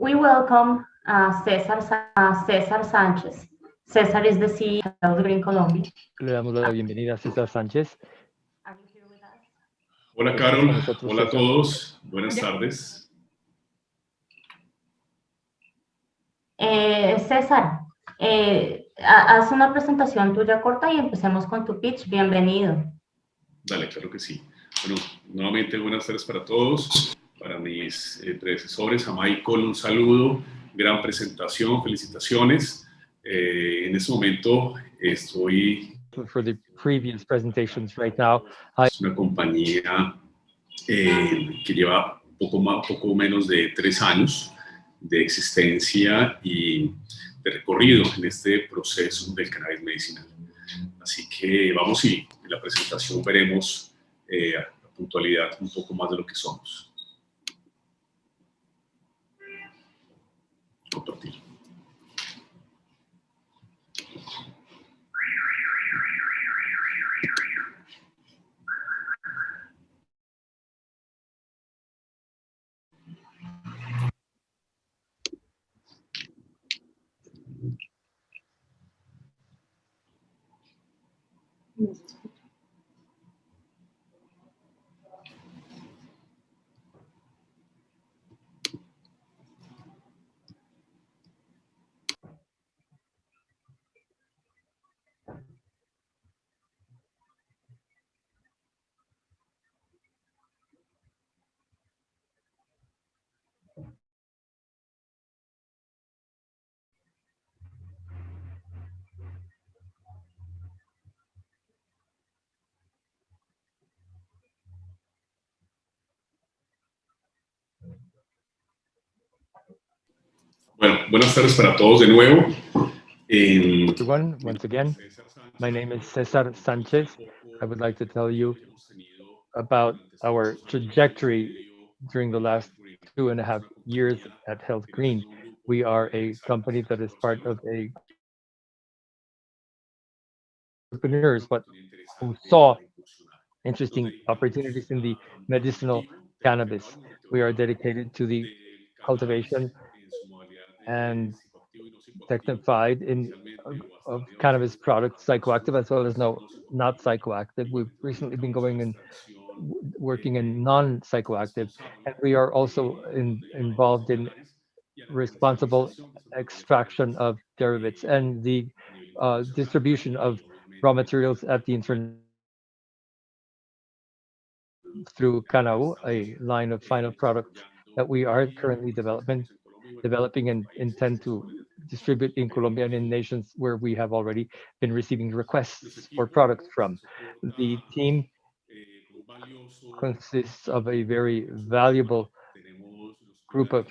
We welcome Cesar Sanchez. Cesar is the CEO of Health Green Colombia. Le damos la bienvenida a César Sánchez. Are you here with us? Hola ¿Estás Carol, con nosotros, hola a César? todos, buenas tardes. César, haz una presentación tuya corta y empecemos con tu pitch. Bienvenido. Dale, claro que sí. Bueno, nuevamente buenas tardes para todos, para mis predecesores, a Michael un saludo, gran presentación, felicitaciones. En este momento estoy For the previous presentations right now, es una compañía que lleva poco menos de 3 años de existencia y de recorrido en este proceso del cannabis medicinal. Así que vamos y en la presentación veremos a puntualidad un poco más de lo que somos. Compartir. Bueno, buenas tardes para todos de nuevo. everyone, once again, my name is Cesar Sanchez. I would like to tell you about our trajectory during the last 2.5 years at Health Green. We are a company that is part of a entrepreneurs, but who saw interesting opportunities in the medicinal cannabis. We are dedicated to the cultivation and technified in of cannabis products, psychoactive as well as no not psychoactive. We've recently been going and working in non-psychoactive, and we are also involved in responsible extraction of derivatives and the distribution of raw materials at the international through Canau, a line of final products that we are currently developing and intend to distribute in Colombia and in nations where we have already been receiving requests for products from. The team consists of a very valuable group of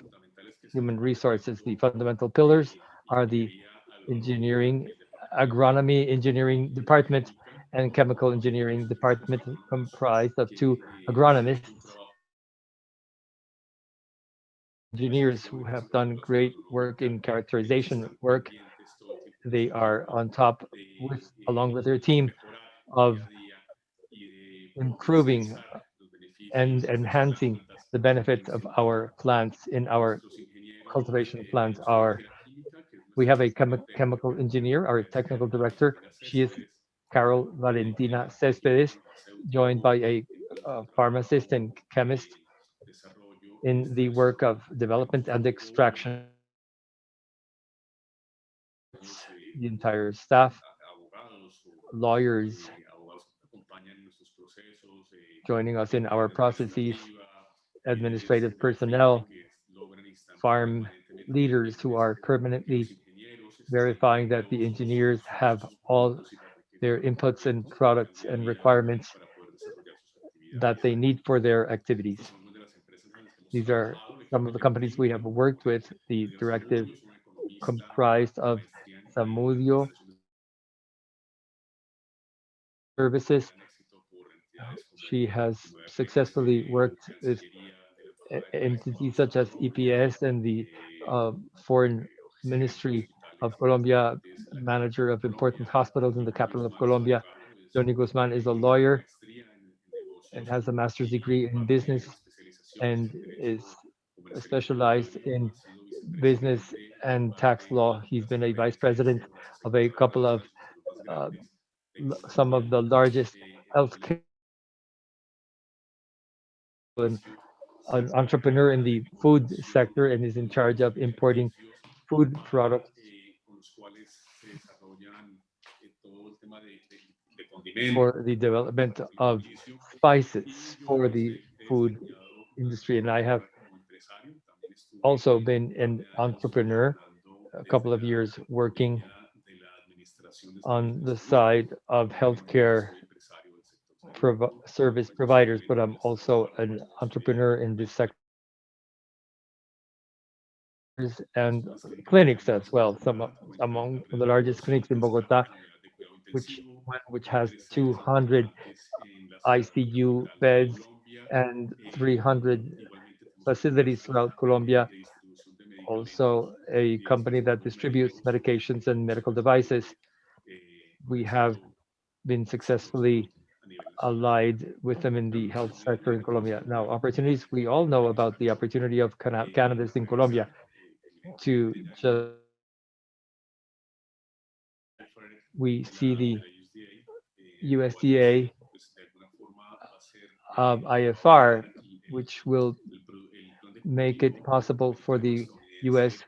human resources. The fundamental pillars are the engineering, agronomy engineering department, and chemical engineering department, comprised of 2 agronomists, engineers who have done great work in characterization work. They are on top with, along with their team, of improving and enhancing the benefits of our plants in our cultivation plants. We have a chemical engineer, our technical director. She is Carol Valentina Céspedes, joined by a pharmacist and chemist in the work of development and extraction. The entire staff, lawyers joining us in our processes, administrative personnel, farm leaders who are permanently verifying that the engineers have all their inputs and products and requirements that they need for their activities. These are some of the companies we have worked with. The directive comprised of Samudio Services. She has successfully worked with entities such as EPS and the Foreign Ministry of Colombia, manager of important hospitals in the capital of Colombia. Johnny Guzman is a lawyer and has a master's degree in business and is specialized in business and tax law. He's been a vice president of a couple of uh, some of the largest healthcare and an entrepreneur in the food sector and is in charge of importing food products con los cuales se desarrollan todo el tema de condimentos, for the development of servicio, y spices yo for pues the he food desempeñado industry. And I have carrera como empresario, también estuve also un been par an de años entrepreneur, trabajando a desde couple of la years working línea de la administración de servicios on de the salud, side of pero actualmente healthcare soy empresario del sector salud, service providers, but I'm also an entrepreneur in this sector and clinics as well. Some among the largest clinics in Bogota, which which has 200 ICU beds and 300 facilities throughout Colombia. Also, a company that distributes medications and medical devices. We have been successfully allied with them in the health sector in Colombia. Now, opportunities, we all know about the opportunity of cannabis in Colombia to just, we see the USDA IFR, which will make it possible for the US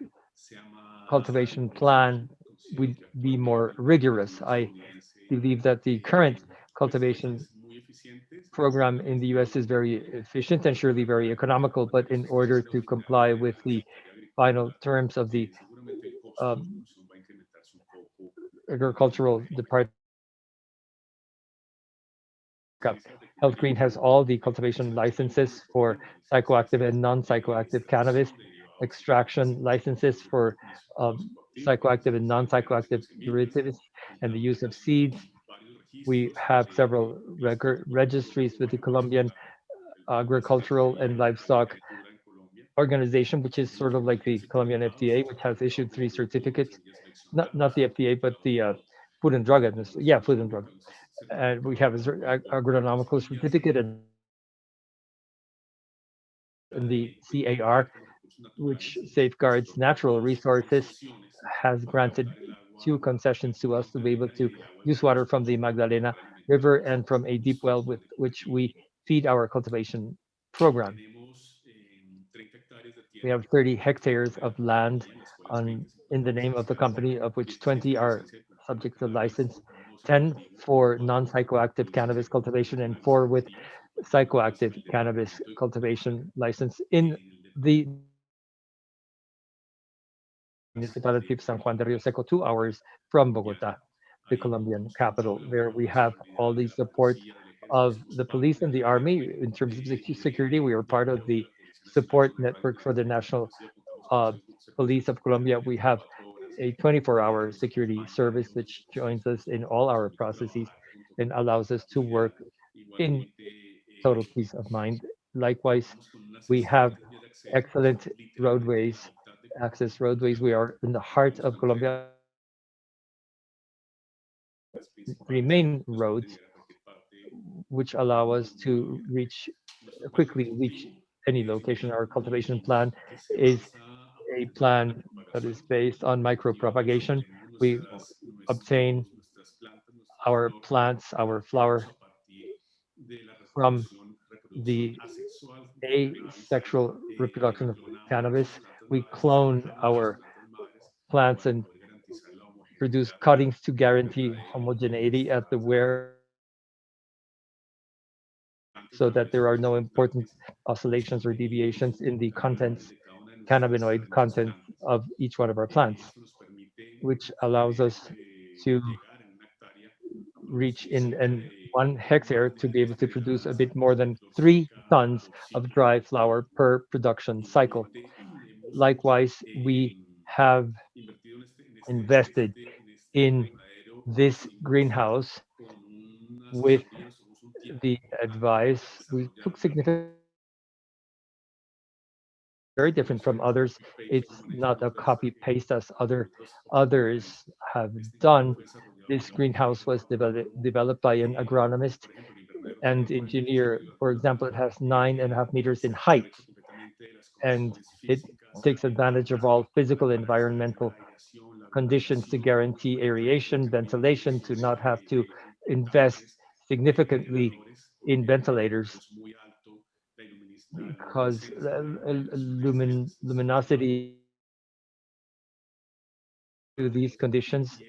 cultivation plan would be more rigorous. I believe that the current cultivation program in the US is very efficient and surely very economical, but in order to comply with the final terms of the um, agricultural department, Health Green has all the cultivation licenses for psychoactive and non-psychoactive cannabis, extraction licenses for psychoactive and non-psychoactive derivatives, and the use of seeds. We have several registries with the Colombian Agricultural and Livestock Organization, which is sort of like the Colombian FDA, which has issued three certificates. Not the FDA, but the Food and Drug Administration. Yeah, Food and Drug. And we have a agronomical certificate and the CAR, which safeguards natural resources, has granted two concessions to us to be able to use water from the Magdalena River and from a deep well with which we feed our cultivation program. We have 30 hectares of land in the name of the company, of which 20 are subject to license, 10 for non-psychoactive cannabis cultivation, and 4 with psychoactive cannabis cultivation license in the municipality of San Juan de Rio Seco, 2 hours from Bogota, the Colombian capital. There we have all the support of the police and the army in terms of security. We are part of the support network for the National uh, Police of Colombia. We have a 24-hour security service which joins us in all our processes and allows us to work in total peace of mind. Likewise, we have excellent roadways, access roadways. We are in the heart of Colombia, three main roads, which allow us to quickly reach any location. Our cultivation plan is a plan that is based on micropropagation. We obtain our plants, our flower from the asexual reproduction of cannabis. We clone our plants and produce cuttings to guarantee homogeneity at the where so that there are no important oscillations or deviations in the contents, cannabinoid contents of each one of our plants, which allows us to reach in 1 hectare to be able to produce a bit more than 3 tons of dry flower per production cycle. Likewise, we have invested in this greenhouse with the advice. We took significant, very different from others. It's not a copy paste as others have done. This greenhouse was developed by an agronomist and engineer. For example, it has 9.5 meters in height. and it takes advantage of all physical environmental conditions to guarantee aeration, ventilation, to not have to invest significantly in ventilators because luminosity to these conditions.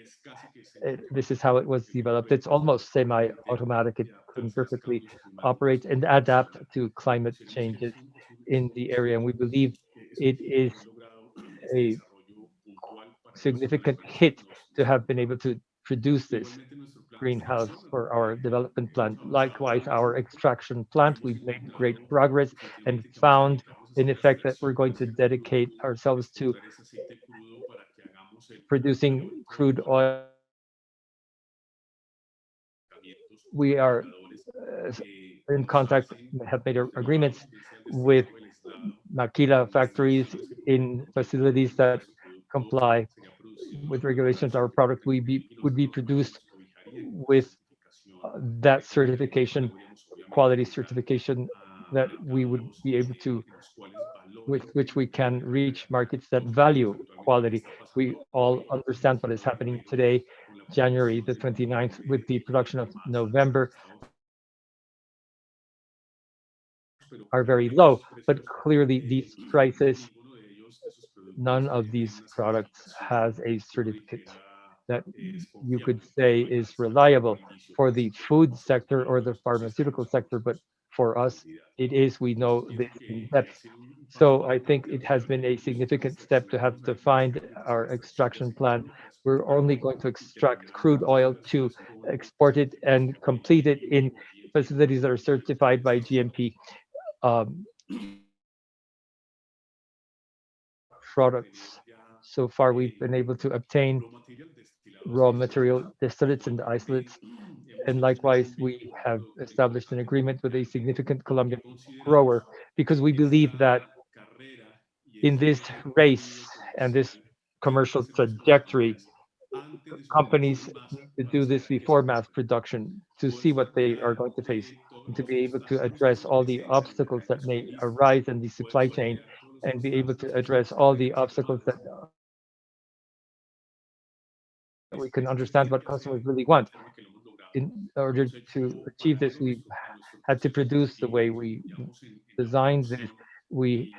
This is how it was developed. It's almost semi-automatic. It can perfectly operate and adapt to climate changes in the area. And we believe it is a significant hit to have been able to produce this greenhouse for our development plant. Likewise, our extraction plant, we've made great progress and found in effect that we're going to dedicate ourselves to producing crude oil. We are in contact, have made agreements with maquila factories in facilities that comply with regulations. Our product would be produced with that certification, quality certification, that we would be able to, with which we can reach markets that value quality. We all understand what is happening today, January the 29th, with the production of November are very low, but clearly these prices, none of these products has a certificate that you could say is reliable for the food sector or the pharmaceutical sector, but for us, it is. We know this in depth. So I think it has been a significant step to have defined our extraction plan. We're only going to extract crude oil to export it and complete it in facilities that are certified by GMP um, products. So far, we've been able to obtain raw material distillates and isolates. And likewise, we have established an agreement with a significant Colombian grower because we believe that in this race and this commercial trajectory, companies need to do this before mass production to see what they are going to face and to be able to address all the obstacles that may arise in the supply chain and be able to address all the obstacles that we can understand what customers really want. In order to achieve this, we had to produce the way we designed this. We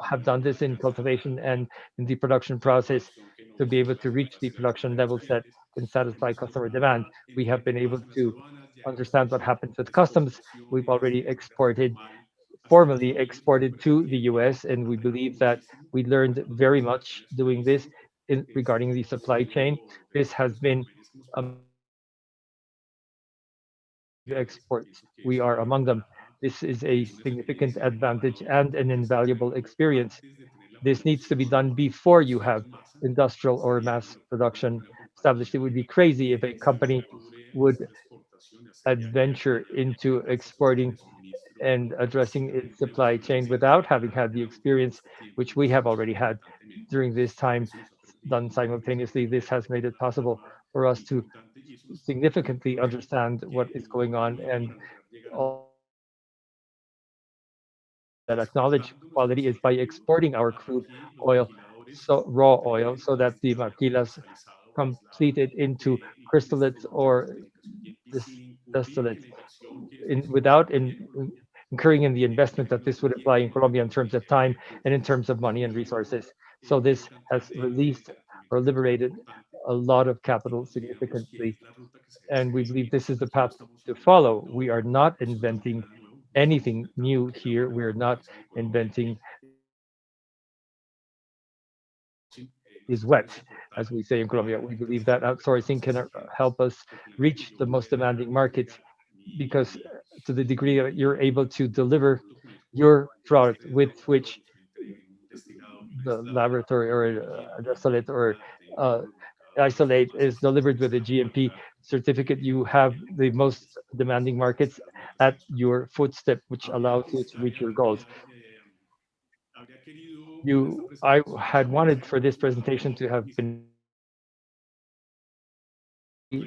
have done this in cultivation and in the production process to be able to reach the production levels that can satisfy customer demand. We have been able to understand what happens with customs. We've already exported, formally exported to the US, and we believe that we learned very much doing this regarding the supply chain. This has been exports. We are among them. This is a significant advantage and an invaluable experience. This needs to be done before you have industrial or mass production established. It would be crazy if a company would adventure into exporting and addressing its supply chain without having had the experience which we have already had during this time done simultaneously. This has made it possible for us to significantly understand what is going on and all that acknowledge quality is by exporting our crude oil, so raw oil, so that the maquilas complete it into crystallate or distillates without incurring in the investment that this would apply in Colombia in terms of time and in terms of money and resources. So this has released or liberated a lot of capital significantly, and we believe this is the path to follow. We are not inventing anything new here. We're not inventing is wet, as we say in Colombia. We believe that outsourcing can help us reach the most demanding markets because to the degree that you're able to deliver your product with which the laboratory or distillate or uh, isolate is delivered with a GMP certificate, you have the most demanding markets at your footstep, which allows you to reach your goals. I had wanted for this presentation to have been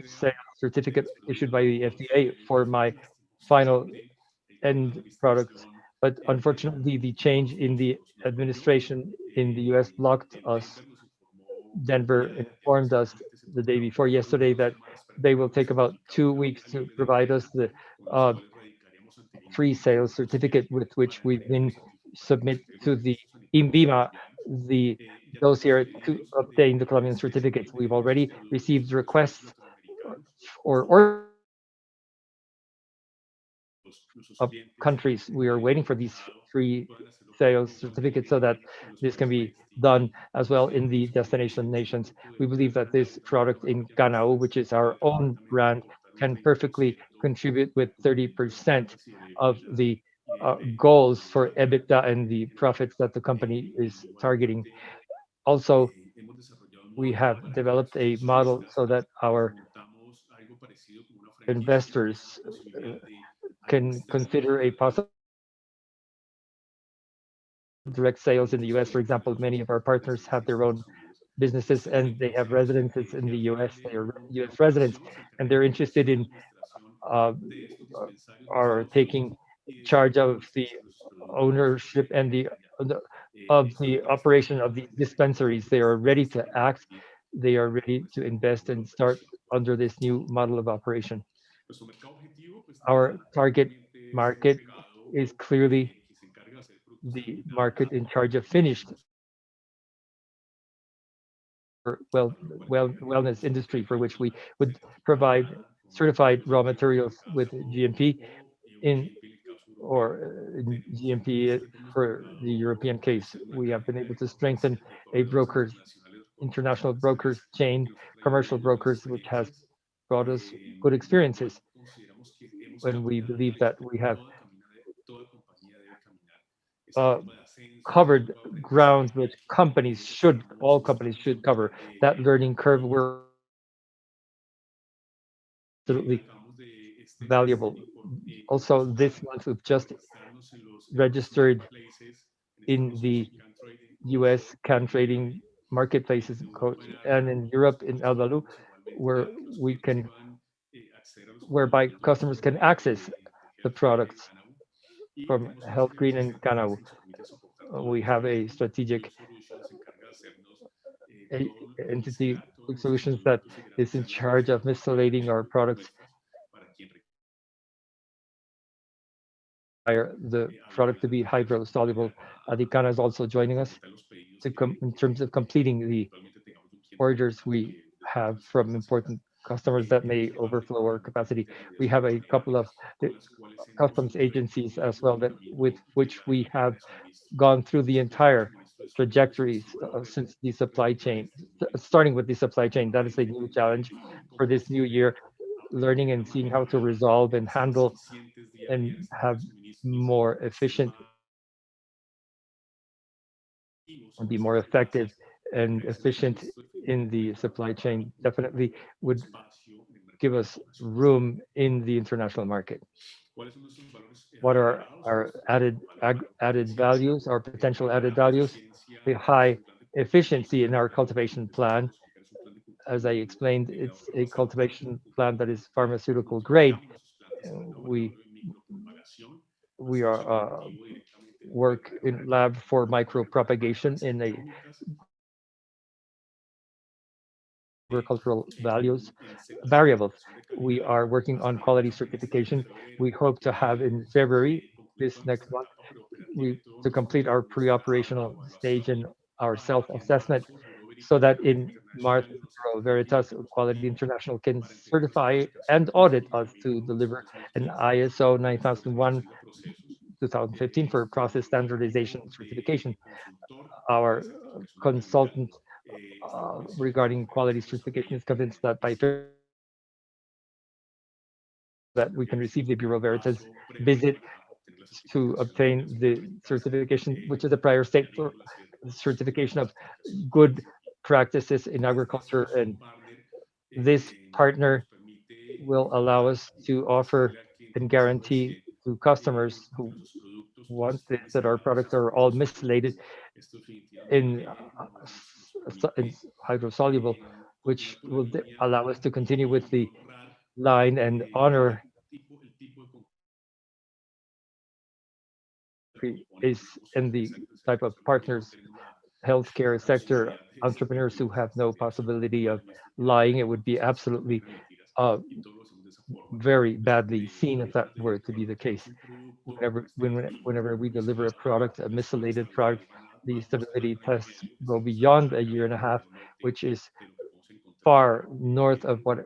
sales certificate issued by the FDA for my final end product But unfortunately, the change in the administration in the US blocked us. Denver informed us the day before yesterday that they will take about 2 weeks to provide us the uh, free sales certificate with which we then submit to the INVIMA the dossier to obtain the Colombian certificates. We've already received requests or of countries. We are waiting for these free sales certificates so that this can be done as well in the destination nations. We believe that this product in Ganao, which is our own brand, can perfectly contribute with 30% of the goals for EBITDA and the profits that the company is targeting. Also, we have developed a model so that our investors can consider a possible direct sales in the US. For example, many of our partners have their own businesses and they have residences in the US. They are US residents and they're interested in uh, are taking charge of the ownership and of the operation of the dispensaries. They are ready to act. They are ready to invest and start under this new model of operation. Our target market is clearly the market in charge of finished wellness industry for which we would provide certified raw materials with GMP in in GMP for the European case. We have been able to strengthen a brokers, international brokers chain, commercial brokers, which has brought us good experiences when we believe that we have uh, covered ground which all companies should cover. That learning curve we're absolutely valuable. Also, this month we've just registered in the US can trading marketplaces coach and in Europe in Alvalu where we can whereby customers can access the products from Health Green and Canau. We have a strategic a- entity Food solutions that is in charge of miscellating our products the product to be hydrosoluble. Adicana is also joining us in terms of completing the orders we have from important customers that may overflow our capacity. We have a couple of customs agencies as well that with which we have gone through the entire trajectories since the supply chain, starting with the supply chain. That is a new challenge for this new year, learning and seeing how to resolve and handle and have more efficient and be more effective and efficient in the supply chain definitely would give us room in the international market. What are our added values, our potential added values? The high efficiency in our cultivation plan. As I explained, it's a cultivation plan that is pharmaceutical grade. We we are work in lab for micropropagation in a agricultural values variables. We are working on quality certification. We hope to have in February this next month we to complete our pre-operational stage and our self-assessment so that in March Bureau Veritas Quality International can certify and audit us to deliver an ISO 9001 2015 for process standardization certification. Our consultant regarding quality certification is convinced that by that we can receive the Bureau Veritas visit to obtain the certification, which is a prior state for certification of good practices in agriculture. And this partner will allow us to offer and guarantee to customers who want this that our products are all methylated in, in hydrosoluble, which will allow us to continue with the line and honor is in the type of partners, healthcare sector, entrepreneurs who have no possibility of lying. It would be absolutely uh, very badly seen if that were to be the case. Whenever we deliver a product, a mislated product, the stability tests go beyond a year and a half, which is far north of what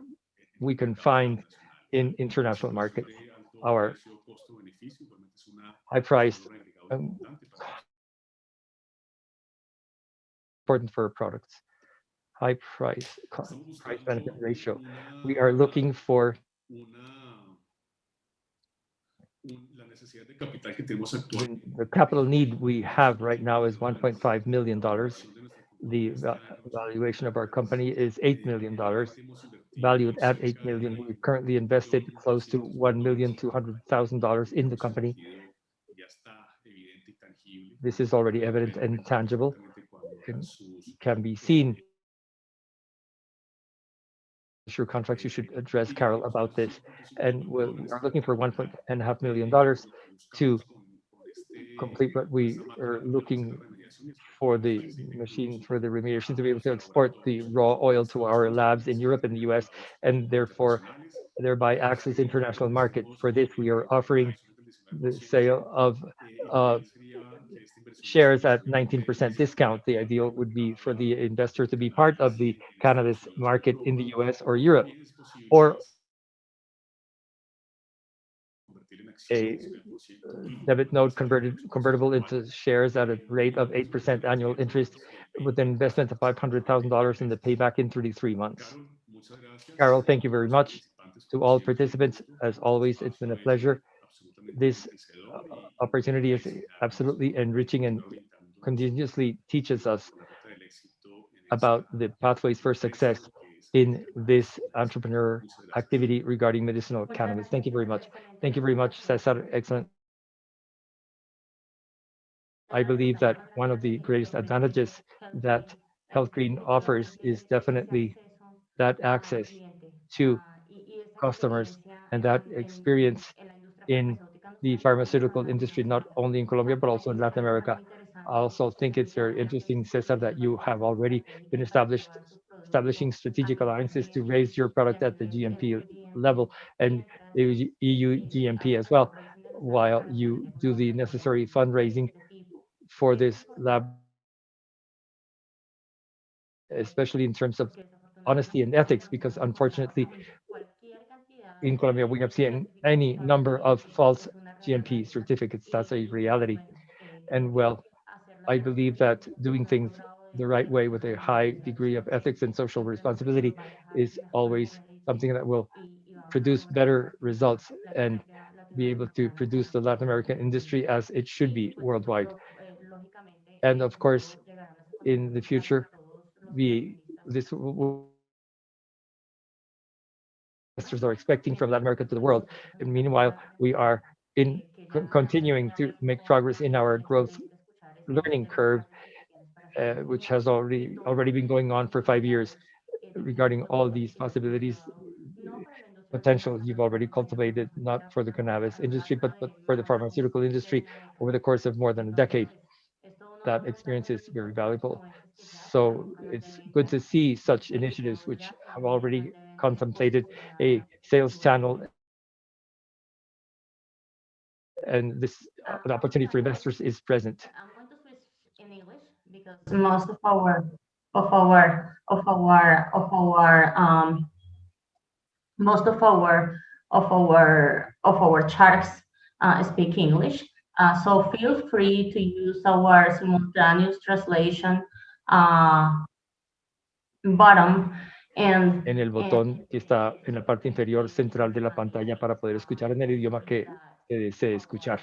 we can find in international markets. Our high priced, um, important for our products, high price benefit ratio. We are looking for the capital need we have right now is $1.5 million. The valuation of our company is $8 million, valued at 8 million. We've currently invested close to $1,200,000 in the company. This is already evident and tangible and can be seen. Sure, contracts, you should address Carol about this. And we are looking for $1.5 million to complete what we are looking for the machine for the remediation to be able to export the raw oil to our labs in Europe and the US, and thereby access international market. For this, we are offering the sale of uh, shares at 19% discount. The ideal would be for the investor to be part of the cannabis market in the US or Europe, or a debit note convertible into shares at a rate of 8% annual interest with an investment of $500,000 and the payback in 33 months. Carol, thank you very much. To all participants, as always, it's been a pleasure. This opportunity is absolutely enriching and continuously teaches us about the pathways for success in this entrepreneur activity regarding medicinal cannabis. Thank you very much. Thank you very much, Cesar. Excellent. I believe that one of the greatest advantages that Health Green offers is definitely that access to customers and that experience in the pharmaceutical industry, not only in Colombia, but also in Latin America. I also think it's very interesting, Cesar, that you have already been establishing strategic alliances to raise your product at the GMP level and the EU GMP as well, while you do the necessary fundraising for this lab, especially in terms of honesty and ethics, because unfortunately in Colombia we have seen any number of false GMP certificates. That's a reality. And well, I believe that doing things the right way with a high degree of ethics and social responsibility is always something that will produce better results and be able to produce the Latin American industry as it should be worldwide. And of course, in the future, we this investors are expecting from Latin America to the world. And meanwhile, we are in continuing to make progress in our growth learning curve, which has already been going on for 5 years regarding all these possibilities, potential you've already cultivated, not for the cannabis industry, but for the pharmaceutical industry over the course of more than a decade. That experience is very valuable. So it's good to see such initiatives which have already contemplated a sales channel, and this an opportunity for investors is present. I'm going to switch in English because most of our most of our charts speak English. So feel free to use our simultaneous translation uh, button and En el botón que está en la parte inferior central de la pantalla para poder escuchar en el idioma que se desee escuchar.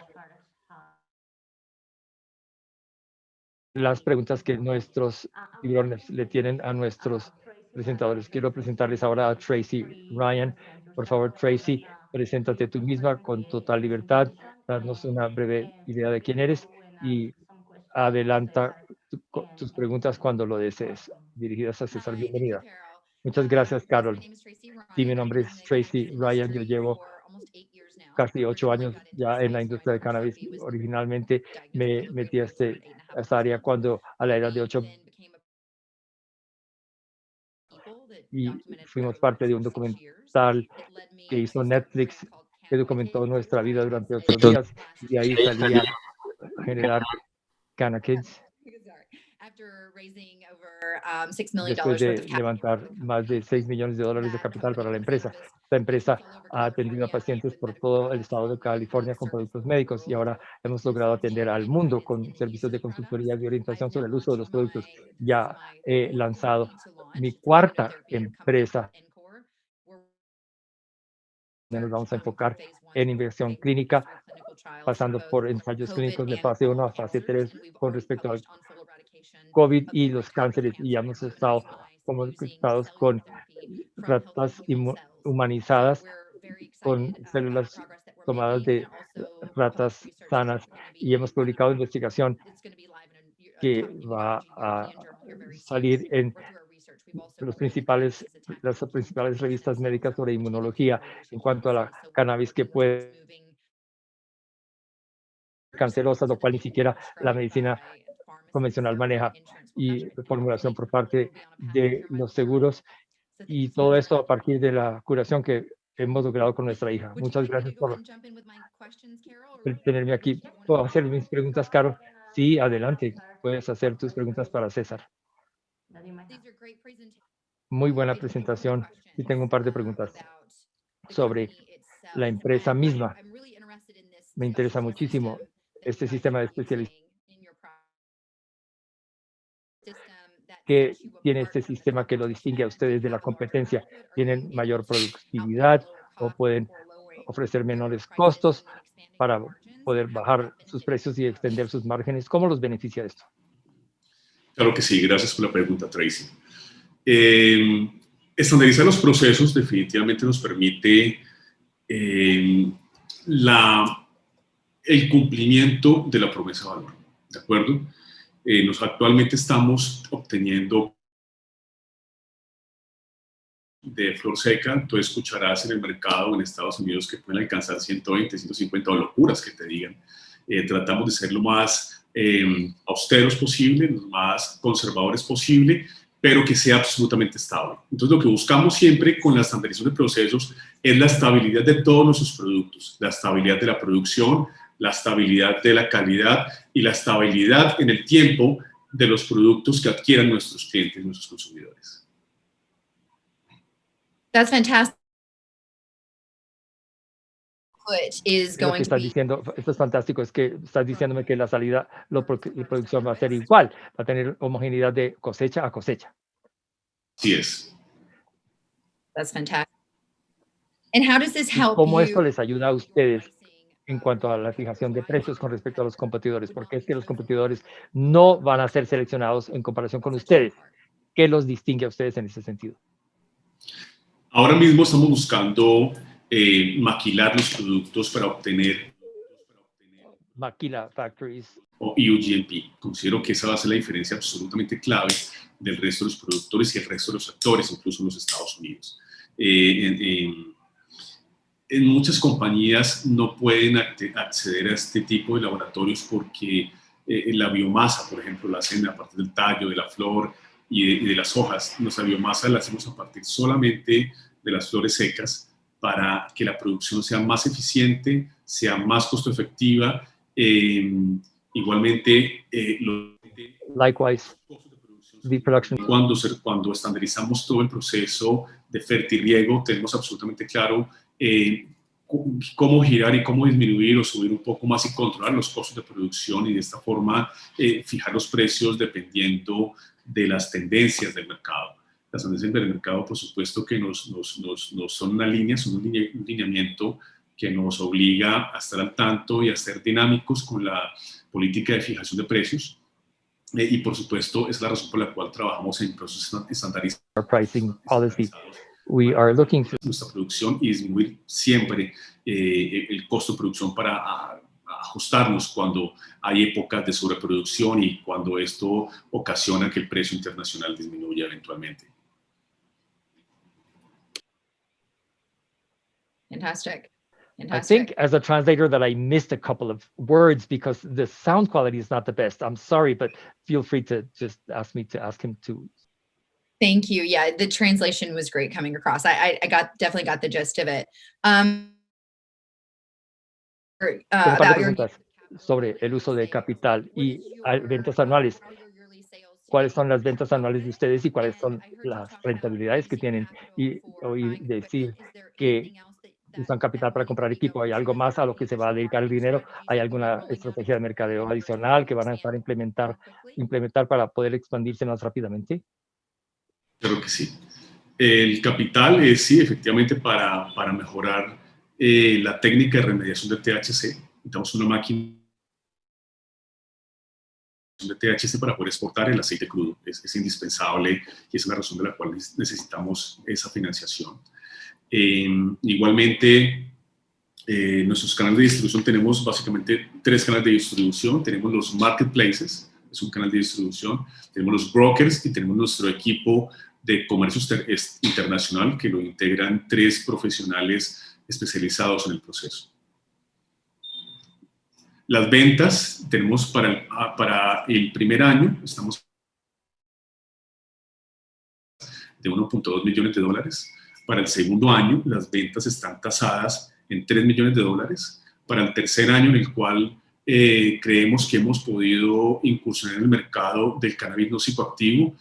Las preguntas que nuestros tiburones le tienen a nuestros presentadores. Quiero presentarles ahora a Tracy Ryan. Por favor, Tracy, preséntate tú misma con total libertad, darnos una breve idea de quién eres y adelanta tus preguntas cuando lo desees, dirigidas a César. Hi, thank you, Bienvenida. Carol. Muchas gracias, Yes, my Carol. name is Tracy Sí, mi Ryan. I nombre es currently manage Tracy the Ryan. Yo industry llevo for almost 8 years casi 8 años ya en la industria del cannabis. Originalmente me metí a esta área cuando a la edad de 8 y fuimos parte de un documental que hizo Netflix que documentó nuestra vida durante 8 días y de ahí salía a generar Canna Kids. Después de levantar más de $6 millones de capital para la empresa. Esta empresa ha atendido a pacientes por todo el estado de California con productos médicos y ahora hemos logrado atender al mundo con servicios de consultoría y orientación sobre el uso de los productos. Ya he lanzado mi cuarta empresa. Nos vamos a enfocar en inversión clínica, pasando por ensayos clínicos de fase 1 a fase 3 con respecto al COVID y los cánceres. Y ya hemos estado conectados con ratas humanizadas con células tomadas de ratas sanas y hemos publicado investigación que va a salir en las principales revistas médicas sobre inmunología en cuanto a la cannabis que puede ser cancerosa, lo cual ni siquiera la medicina convencional maneja, y formulación por parte de los seguros, y todo esto a partir de la curación que hemos logrado con nuestra hija. Muchas gracias por tenerme aquí. ¿Puedo hacer mis preguntas, Carol? Sí, adelante. Puedes hacer tus preguntas para César. Muy buena presentación. Y tengo un par de preguntas sobre la empresa misma. Me interesa muchísimo este sistema de especialización. ¿Qué tiene este sistema que lo distingue a ustedes de la competencia? ¿Tienen mayor productividad o pueden ofrecer menores costos para poder bajar sus precios y extender sus márgenes? ¿Cómo los beneficia esto? Claro que sí, gracias por la pregunta, Tracy. Estandarizar los procesos definitivamente nos permite el cumplimiento de la promesa de valor, ¿de acuerdo? Actualmente estamos obteniendo de flor seca. Tú escucharás en el mercado en Estados Unidos que pueden alcanzar 120, 150 o locuras que te digan. Tratamos de ser lo más austeros posible, lo más conservadores posible, pero que sea absolutamente estable. Entonces, lo que buscamos siempre con la estandarización de procesos es la estabilidad de todos nuestros productos, la estabilidad de la producción, la estabilidad de la calidad y la estabilidad en el tiempo de los productos que adquieran nuestros clientes, nuestros consumidores. That's fantastic. Lo que estás diciendo, esto es fantástico, es que estás diciéndome que la salida, la producción va a ser igual, va a tener homogeneidad de cosecha a cosecha. Así es. That's fantastic. And how does this help ¿Cómo you esto les ayuda a ustedes en cuanto a la fijación de precios con respecto a los competidores? Porque es que los competidores no van a ser seleccionados en comparación con ustedes. ¿Qué los distingue a ustedes en ese sentido? Ahora mismo estamos buscando maquilar los productos para obtener Maquila Factories. o EUGMP. Considero que esa va a ser la diferencia absolutamente clave del resto de los productores y el resto de los actores, incluso en los Estados Unidos. En muchas compañías no pueden acceder a este tipo de laboratorios porque la biomasa, por ejemplo, la hacen a partir del tallo, de la flor y de las hojas. Nuestra biomasa la hacemos a partir solamente de las flores secas para que la producción sea más eficiente, sea más costo efectiva. Igualmente, Likewise, the production. cuando estandarizamos todo el proceso de fertirriego, tenemos absolutamente claro cómo girar y cómo disminuir o subir un poco más y controlar los costos de producción y de esta forma fijar los precios dependiendo de las tendencias del mercado. Las tendencias del mercado, por supuesto, que nos son una línea, son un lineamiento que nos obliga a estar al tanto y a ser dinámicos con la política de fijación de precios. Y, por supuesto, es la razón por la cual trabajamos en procesos estandarizados. Pricing policy. We are looking for nuestra producción y disminuir siempre el costo de producción para ajustarnos cuando hay épocas de sobreproducción y cuando esto ocasiona que el precio internacional disminuya eventualmente. Fantastic. I think Fantastic. as a translator that I missed a couple of words because the sound quality is not the best. I'm sorry, but feel free to just ask him to. Thank you. Yeah, the translation was great coming across. I definitely got the gist of it. Tengo un par de About your preguntas sobre el uso de capital What y is your, ventas anuales. how are your yearly sales ¿Cuáles son today las ventas anuales de ustedes y cuáles And son I heard you las talk about rentabilidades que using tienen? Y capital for oí buying decir equipment. Is there que anything else that usan capital para money is comprar going to equipo. go ¿Hay into? algo Is there más a lo any que se va a additional dedicar el marketing dinero? strategies ¿Hay that you'll be alguna rolling out estrategia de that mercadeo leverage adicional que to van a estar expand more quickly? implementar para poder expandirse más rápidamente? Creo que sí. El capital es, sí, efectivamente, para mejorar la técnica de remediación de THC. Necesitamos una máquina de THC para poder exportar el aceite crudo. Es indispensable y es la razón de la cual necesitamos esa financiación. Igualmente, nuestros canales de distribución, tenemos básicamente 3 canales de distribución. Tenemos los marketplaces, es un canal de distribución. Tenemos los brokers y tenemos nuestro equipo de comercio internacional que lo integran 3 profesionales especializados en el proceso. Las ventas tenemos para el primer año, estamos de 1.2 millones de dólares. Para el segundo año, las ventas están tasadas en 3 millones de dólares. Para el tercer año, en el cual creemos que hemos podido incursionar en el mercado del cannabis no psicoactivo,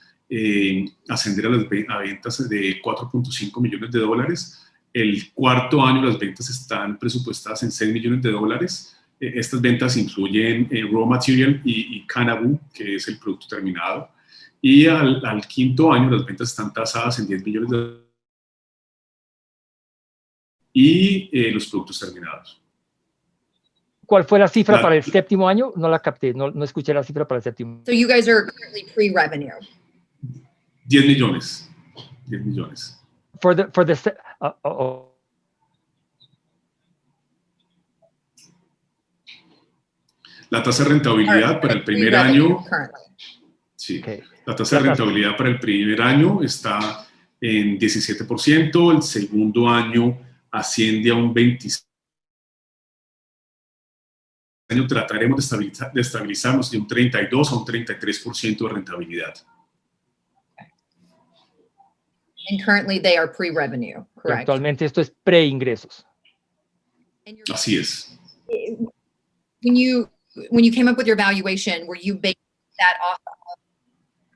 ascender a ventas de 4.5 millones de dólares. El cuarto año, las ventas están presupuestadas en 6 millones de dólares. Estas ventas incluyen raw material y cannabis, que es el producto terminado. Y al quinto año las ventas están tasadas en 10 millones de dólares y los productos terminados. ¿Cuál fue la cifra para el séptimo año? No la capté, no escuché la cifra para el séptimo. So you guys are currently pre-revenue. 10 millones. 10 millones. For the La tasa de rentabilidad para el primer año. Sí, okay. La tasa de rentabilidad para el primer año está en 17%, el segundo año asciende a un 26%. Año trataremos de estabilizarnos de un 32 a un 33% de rentabilidad. And currently they are pre-revenue, correct? Actualmente esto es pre-ingresos. Así es. When you came up with your valuation, were you basing that off of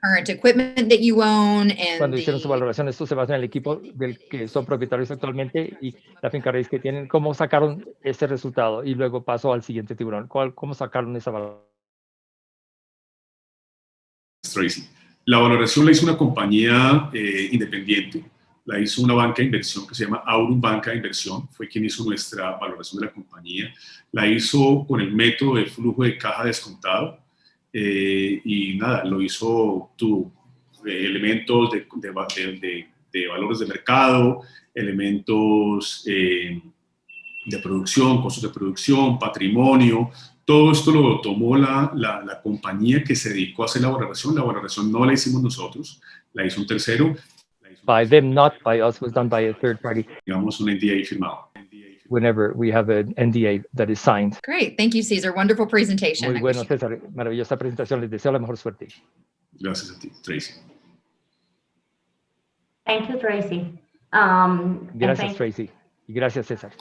current equipment that you own and Cuando hicieron su valoración, esto se basa en el equipo del que son propietarios actualmente y la finca raíz que tienen. ¿Cómo sacaron ese resultado? Y luego paso al siguiente tiburón. ¿Cómo sacaron esa valoración? Tracy. La valoración la hizo una compañía independiente, la hizo una banca de inversión que se llama Aurum Banca de Inversión, fue quien hizo nuestra valoración de la compañía. La hizo con el método de flujo de caja descontado y nada, lo hizo elementos de valores de mercado, elementos de producción, costos de producción, patrimonio. Todo esto lo tomó la compañía que se dedicó a hacer la valoración. La valoración no la hicimos nosotros, la hizo un tercero. By them, not by us, was done by a third party. Digamos un NDA firmado. Whenever we have an NDA that is signed. Great, thank you, Cesar. Wonderful presentation. Muy bueno, César. Maravillosa presentación. Les deseo la mejor suerte. Gracias a ti, Tracy. Thank you, Tracy. Gracias, Tracy. Y gracias, César.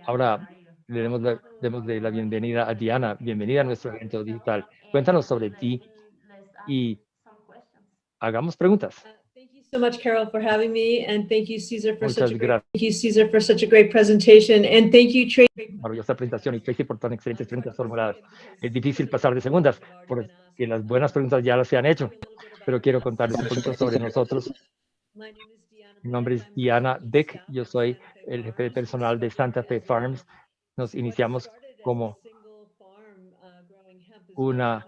Ahora le demos la bienvenida a Diana. Bienvenida a nuestro evento digital. Cuéntanos sobre ti y hagamos preguntas. Thank you so much, Carol, for having me, and thank you, Cesar, for Muchas such a great presentation, and thank you, Tracy. Maravillosa presentación y Tracy por tan excelentes preguntas formuladas. Es difícil pasar de segundas porque las buenas preguntas ya las se han hecho, pero quiero contarles un poquito sobre nosotros. Mi nombre es Diana Dick, yo soy el jefe de personal de Santa Fe Farms. Nos iniciamos como una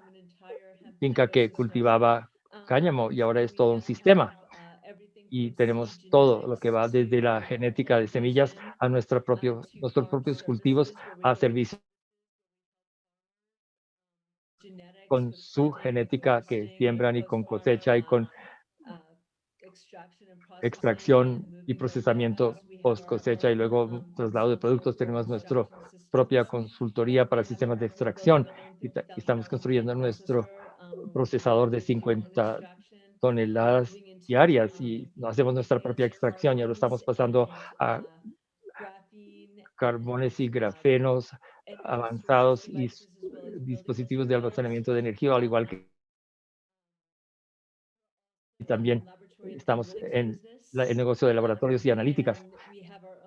finca que cultivaba cáñamo y ahora es todo un sistema. Y tenemos todo lo que va desde la genética de semillas a nuestros propios cultivos a servicio con su genética que siembran y con cosecha y con extracción y procesamiento post cosecha y luego traslado de productos. Tenemos nuestra propia consultoría para sistemas de extracción y estamos construyendo nuestro procesador de 50 toneladas diarias y no hacemos nuestra propia extracción, ya lo estamos pasando a carbones y grafenos avanzados y dispositivos de almacenamiento de energía, al igual que también estamos en el negocio de laboratorios y analíticas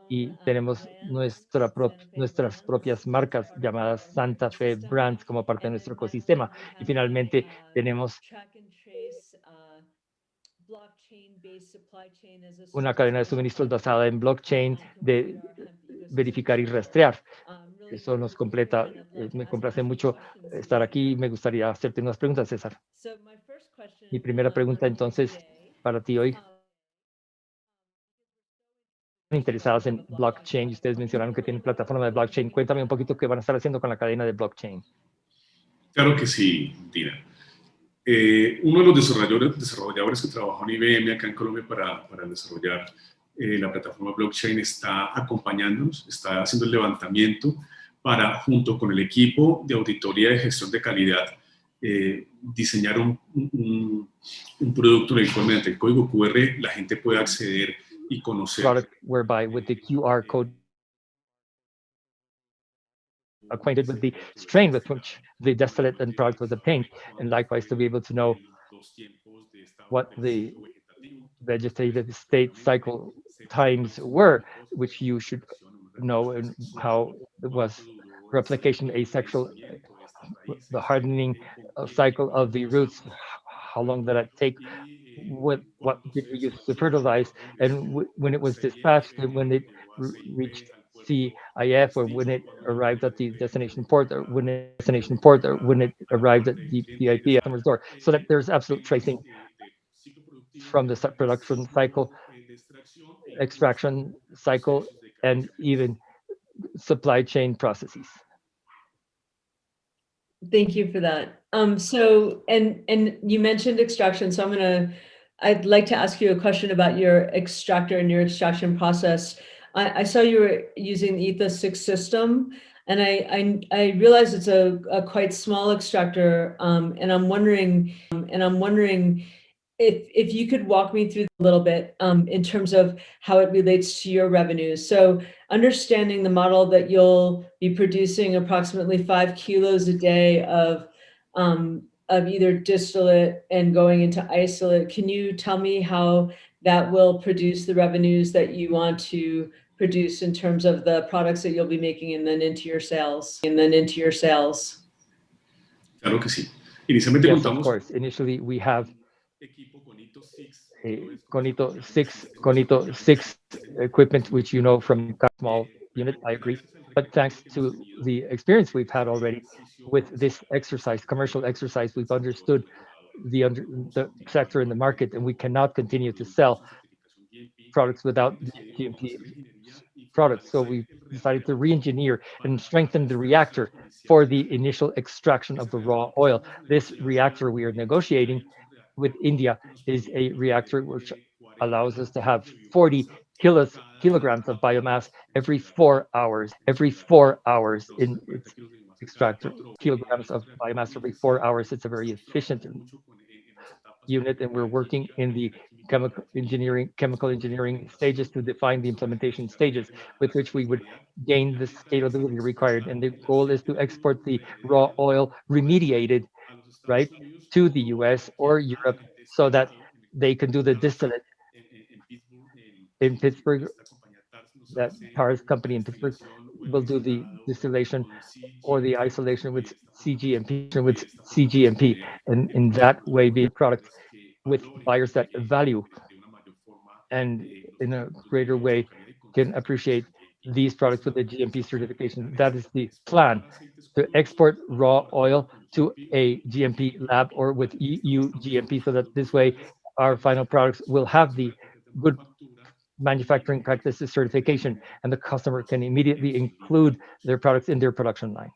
y tenemos nuestras propias marcas llamadas Santa Fe Brands como parte de nuestro ecosistema. Y finalmente tenemos una cadena de suministros basada en blockchain de verificar y rastrear. Eso nos completa. Me complace mucho estar aquí y me gustaría hacerte unas preguntas, César. Mi primera pregunta entonces para ti hoy, interesadas en blockchain. Ustedes mencionaron que tienen plataforma de blockchain. Cuéntame un poquito qué van a estar haciendo con la cadena de blockchain. Claro que sí, Dina. Uno de los desarrolladores que trabajó en IBM acá en Colombia para desarrollar la plataforma blockchain está acompañándonos, está haciendo el levantamiento para, junto con el equipo de auditoría de gestión de calidad, diseñar un producto en el cual mediante el código QR la gente pueda acceder y conocer. Product whereby with the QR code acquainted with the strain with which the distillate and product was obtained, and likewise to be able to know what the vegetative state cycle times were, which you should know, and how it was replication asexual, the hardening cycle of the roots, how long did it take, what did we use to fertilize, and when it was dispatched, and when it reached CIF, or when it arrived at the destination port, or when it arrived at the VIP customer's door, so that there's absolute tracing from the production cycle, extraction cycle, and even supply chain processes. Thank you for that. So, and you mentioned extraction, so I'd like to ask you a question about your extractor and your extraction process. I saw you were using the Ethos 6 system, and I realize it's a quite small extractor, and I'm wondering if you could walk me through a little bit in terms of how it relates to your revenues. So understanding the model that you'll be producing approximately 5 kilos a day of either distillate and going into isolate, can you tell me how that will produce the revenues that you want to produce in terms of the products that you'll be making and then into your sales? Claro que sí. Inicialmente Yes, of contamos course. Initially, we have equipo con Ethos 6. a Conito 6 equipment, which you know from a small unit, I agree. But thanks to the experience we've had already with this exercise, commercial exercise, we've understood the sector in the market, and we cannot continue to sell products without GMP products. So we decided to re-engineer and strengthen the reactor for the initial extraction of the raw oil. This reactor we are negotiating with India is a reactor which allows us to have 40 kilograms of biomass every 4 hours. In its extractor, kilograms of biomass every 4 hours. It's a very efficient unit, and we're working in the chemical engineering stages to define the implementation stages with which we would gain the scalability required. And the goal is to export the raw oil remediated, right, to the US or Europe so that they can do the distillate in Pittsburgh. That Tars company in Pittsburgh will do the distillation or the isolation with CGMP, and in that way be a product with buyers that value and in a greater way can appreciate these products with a GMP certification. That is the plan, to export raw oil to a GMP lab or with EU GMP, so that this way our final products will have the good manufacturing practices certification, and the customer can immediately include their products in their production line.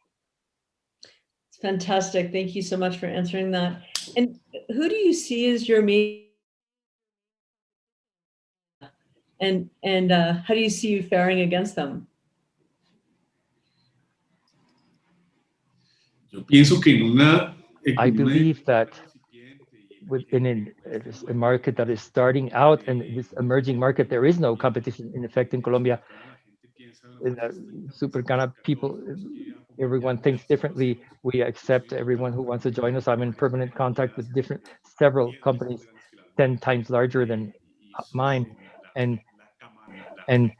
It's fantastic. Thank you so much for answering that. And who do you see as your main And how do you see you faring against them? Yo pienso que en I believe that within a market that is starting out and this emerging market, there is no competition in effect in Colombia. In the super Ghana people, everyone thinks differently. We accept everyone who wants to join us. I'm in permanent contact with several companies 10 times larger than mine. And and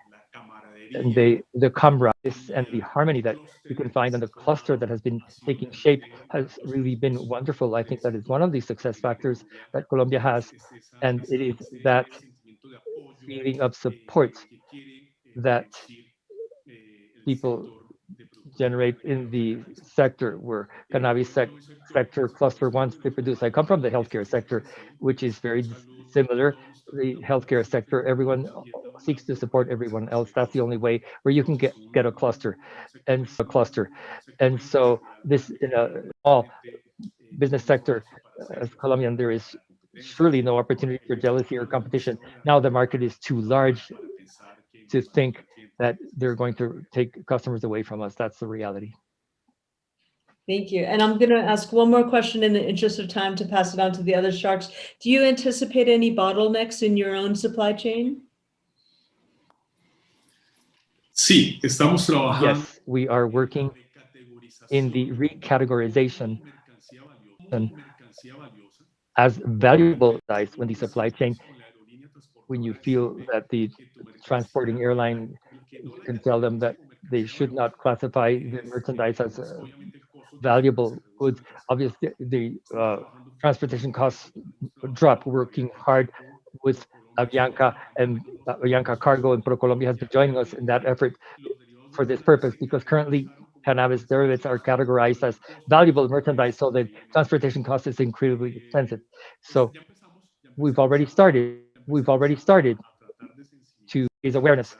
the camaraderie and the harmony that you can find in the cluster that has been taking shape has really been wonderful. I think that is one of the success factors that Colombia has, and it is that feeling of support that people generate in the sector where cannabis sector cluster wants to produce. I come from the healthcare sector, which is very similar. The healthcare sector, everyone seeks to support everyone else. That's the only way where you can get a cluster, and so this in a small business sector as Colombian, there is surely no opportunity for jealousy or competition. Now the market is too large to think that they're going to take customers away from us. That's the reality. Thank you. And I'm going to ask one more question in the interest of time to pass it on to the other sharks. Do you anticipate any bottlenecks in your own supply chain? Sí, estamos trabajando. Yes, we are working in the recategorization as valuable dice when the supply chain, when you feel that the transporting airline, you can tell them that they should not classify the merchandise as valuable goods. Obviously, the transportation costs drop. Working hard with Avianca, and Avianca Cargo and ProColombia has been joining us in that effort for this purpose, because currently cannabis derivatives are categorized as valuable merchandise, so the transportation cost is incredibly expensive. So we've already started to raise awareness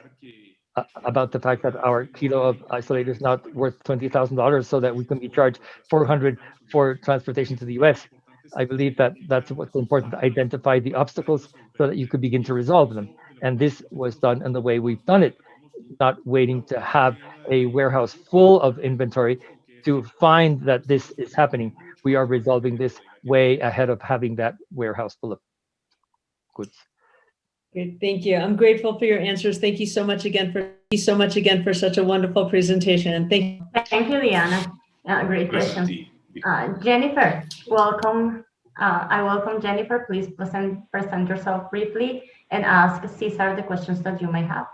about the fact that our kilo of isolate is not worth $20,000, so that we can be charged $400 for transportation to the US. I believe that that's what's important, to identify the obstacles so that you could begin to resolve them. And this was done in the way we've done it, not waiting to have a warehouse full of inventory to find that this is happening. We are resolving this way ahead of having that warehouse full of goods. Great, thank you. I'm grateful for your answers. Thank you so much again for such a wonderful presentation. And Thank you, Diana. Great question. Jennifer, welcome. I welcome Jennifer. Please present yourself briefly and ask Cesar the questions that you may have.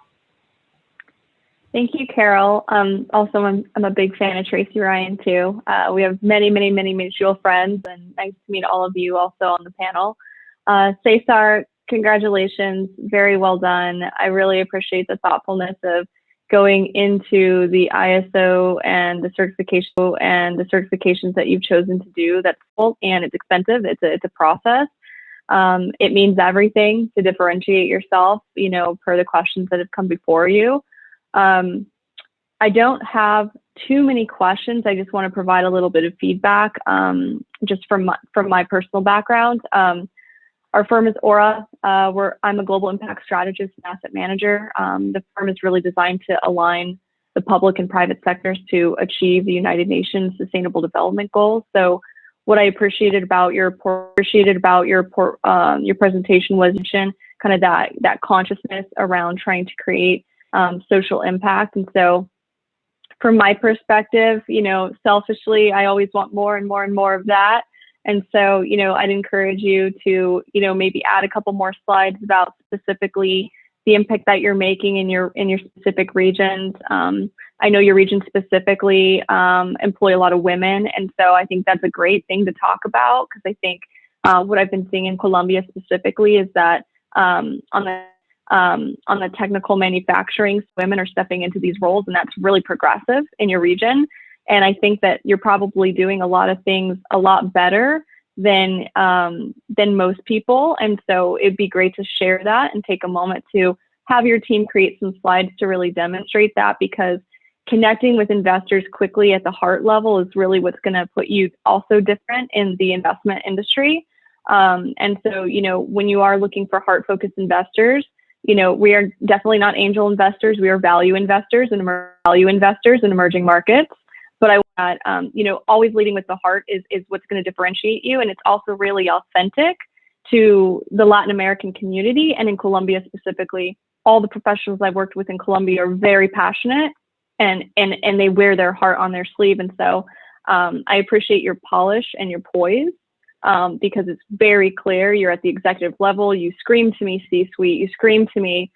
Thank you, Carol. Also, I'm a big fan of Tracy Ryan too. We have many mutual friends, and nice to meet all of you also on the panel. Cesar, congratulations, very well done. I really appreciate the thoughtfulness of going into the ISO and the certifications that you've chosen to do. That's full and it's expensive. It's a process. It means everything to differentiate yourself, per the questions that have come before you. I don't have too many questions. I just want to provide a little bit of feedback, just from my personal background. Our firm is Aura. I'm a global impact strategist and asset manager. The firm is really designed to align the public and private sectors to achieve the United Nations Sustainable Development Goals. So, what I appreciated about your presentation was kind of that consciousness around trying to create social impact. And so, from my perspective, selfishly, I always want more and more and more of that. And so, I'd encourage you to, maybe add a couple more slides about specifically the impact that you're making in your specific regions. I know your region specifically employ a lot of women, and so I think that's a great thing to talk about, because I think what I've been seeing in Colombia specifically is that on the technical manufacturing, women are stepping into these roles, and that's really progressive in your region. And I think that you're probably doing a lot of things a lot better than most people. And so it'd be great to share that and take a moment to have your team create some slides to really demonstrate that, because connecting with investors quickly at the heart level is really what's going to put you also different in the investment industry. And so, when you are looking for heart-focused investors, we are definitely not angel investors. We are value investors and emerging markets. But I want always leading with the heart is what's going to differentiate you. And it's also really authentic to the Latin American community, and in Colombia specifically. All the professionals I've worked with in Colombia are very passionate, and they wear their heart on their sleeve. And so I appreciate your polish and your poise, because it's very clear. You're at the executive level. You scream to me C-suite. You scream to me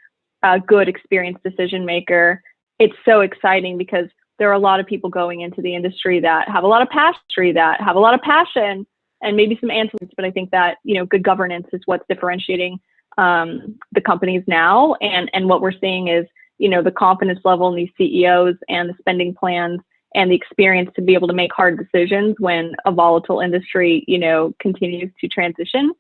good, experienced decision maker. It's so exciting because there are a lot of people going into the industry that have a lot of passion, and maybe some answers. But I think that good governance is what's differentiating the companies now, and what we're seeing is the confidence level in these CEOs and the spending plans and the experience to be able to make hard decisions when a volatile industry continues to transition.